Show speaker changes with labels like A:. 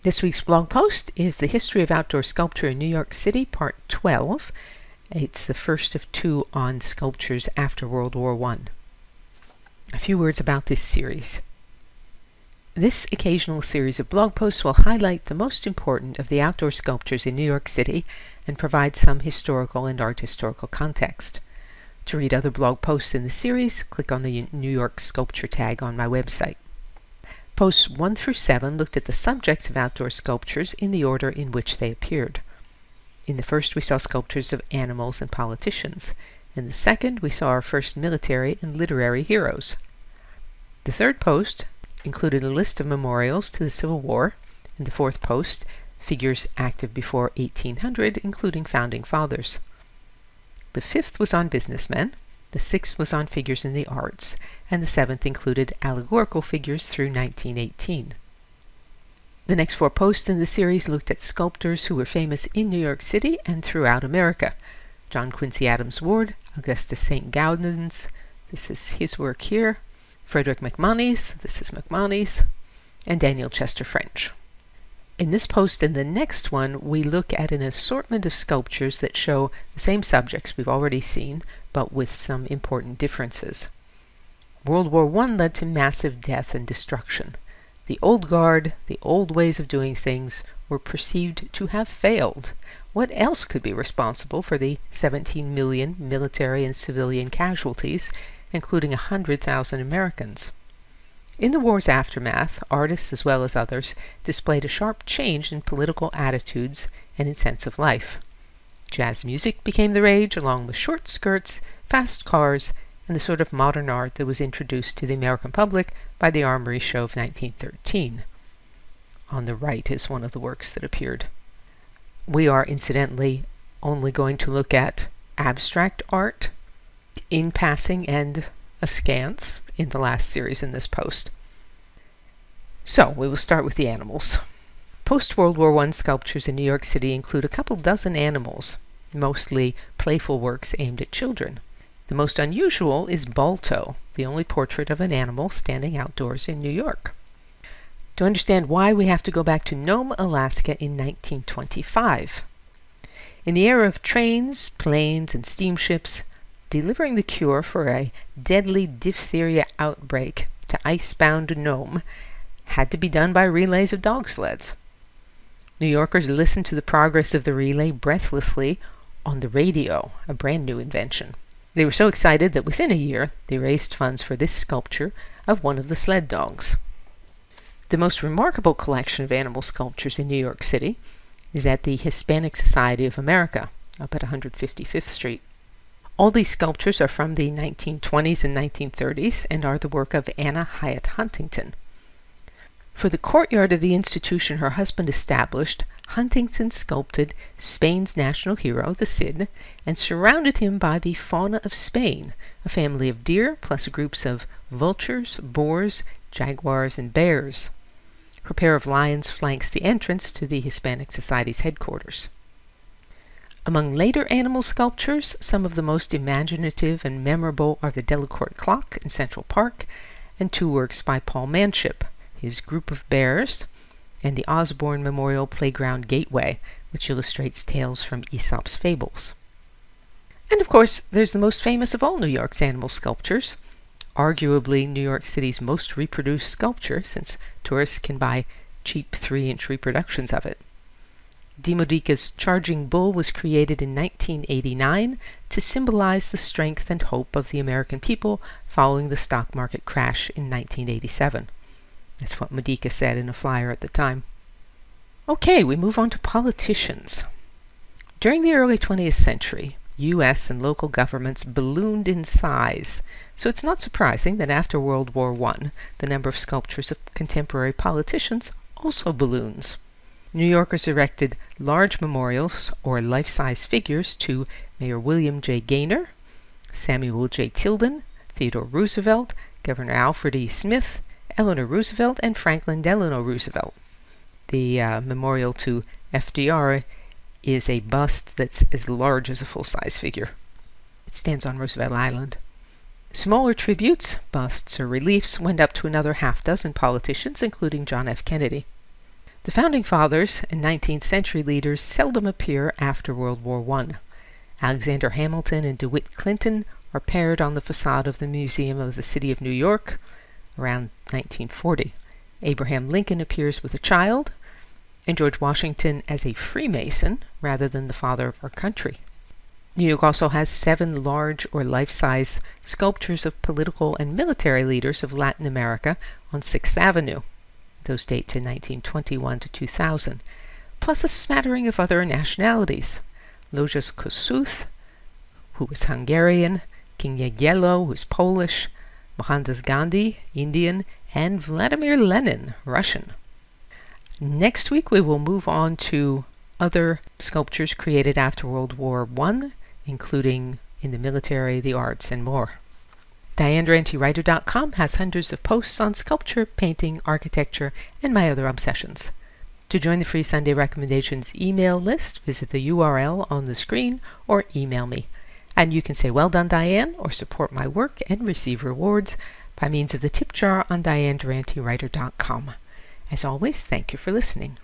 A: This week's blog post is the History of Outdoor Sculpture in New York City, Part 12. It's the first of two on sculptures after World War I. A few words about this series. This occasional series of blog posts will highlight the most important of the outdoor sculptures in New York City and provide some historical and art historical context. To read other blog posts in the series, click on the New York Sculpture tag on my website. Posts 1 through 7 looked at the subjects of outdoor sculptures in the order in which they appeared. In the first, we saw sculptures of animals and politicians. In the second, we saw our first military and literary heroes. The third post included a list of memorials to the Civil War, and the fourth post, figures active before 1800, including founding fathers. The fifth was on businessmen. The sixth was on figures in the arts, and the seventh included allegorical figures through 1918. The next four posts in the series looked at sculptors who were famous in New York City and throughout America. John Quincy Adams Ward, Augustus St. Gaudens, this is his work here, Frederick MacMonnies, this is MacMonnies, and Daniel Chester French. In this post and the next one, we look at an assortment of sculptures that show the same subjects we've already seen, but with some important differences. World War I led to massive death and destruction. The old guard, the old ways of doing things, were perceived to have failed. What else could be responsible for the 17 million military and civilian casualties, including 100,000 Americans? In the war's aftermath, artists as well as others displayed a sharp change in political attitudes and in sense of life. Jazz music became the rage, along with short skirts, fast cars, and the sort of modern art that was introduced to the American public by the Armory Show of 1913. On the right is one of the works that appeared. We are, incidentally, only going to look at abstract art in passing and askance in the last series in this post. So, we will start with the animals. Post-World War I sculptures in New York City include a couple dozen animals, mostly playful works aimed at children. The most unusual is Balto, the only portrait of an animal standing outdoors in New York. To understand why, we have to go back to Nome, Alaska in 1925. In the era of trains, planes, and steamships, delivering the cure for a deadly diphtheria outbreak to icebound Nome had to be done by relays of dog sleds. New Yorkers listened to the progress of the relay breathlessly on the radio, a brand new invention. They were so excited that within a year they raised funds for this sculpture of one of the sled dogs. The most remarkable collection of animal sculptures in New York City is at the Hispanic Society of America, up at 155th Street. All these sculptures are from the 1920s and 1930s and are the work of Anna Hyatt Huntington. For the courtyard of the institution her husband established, Huntington sculpted Spain's national hero, the Cid, and surrounded him by the fauna of Spain, a family of deer plus groups of vultures, boars, jaguars, and bears. Her pair of lions flanks the entrance to the Hispanic Society's headquarters. Among later animal sculptures, some of the most imaginative and memorable are the Delacorte clock in Central Park and two works by Paul Manship, his Group of Bears, and the Osborne Memorial Playground Gateway, which illustrates tales from Aesop's fables. And of course, there's the most famous of all New York's animal sculptures, arguably New York City's most reproduced sculpture, since tourists can buy cheap 3-inch reproductions of it. De Modica's Charging Bull was created in 1989 to symbolize the strength and hope of the American people following the stock market crash in 1987. That's what Modica said in a flyer at the time. Okay, we move on to politicians. During the early 20th century, U.S. and local governments ballooned in size, so it's not surprising that after World War I, the number of sculptures of contemporary politicians also balloons. New Yorkers erected large memorials or life-size figures to Mayor William J. Gaynor, Samuel J. Tilden, Theodore Roosevelt, Governor Alfred E. Smith, Eleanor Roosevelt, and Franklin Delano Roosevelt. The memorial to FDR is a bust that's as large as a full-size figure. It stands on Roosevelt Island. Smaller tributes, busts, or reliefs went up to another half dozen politicians, including John F. Kennedy. The Founding Fathers and 19th century leaders seldom appear after World War I. Alexander Hamilton and DeWitt Clinton are paired on the facade of the Museum of the City of New York around 1940. Abraham Lincoln appears with a child, and George Washington as a Freemason rather than the father of our country. New York also has 7 large or life-size sculptures of political and military leaders of Latin America on 6th Avenue. Those date to 1921 to 2000, plus a smattering of other nationalities. Lojos Kossuth, who was Hungarian, King Jagiello, who is Polish, Mohandas Gandhi, Indian, and Vladimir Lenin, Russian. Next week we will move on to other sculptures created after World War I, including in the military, the arts, and more. DianeDuranteWriter.com has hundreds of posts on sculpture, painting, architecture, and my other obsessions. To join the free Sunday Recommendations email list, visit the URL on the screen or email me. And you can say, "Well done, Diane," or support my work and receive rewards by means of the tip jar on DianeDuranteWriter.com. As always, thank you for listening.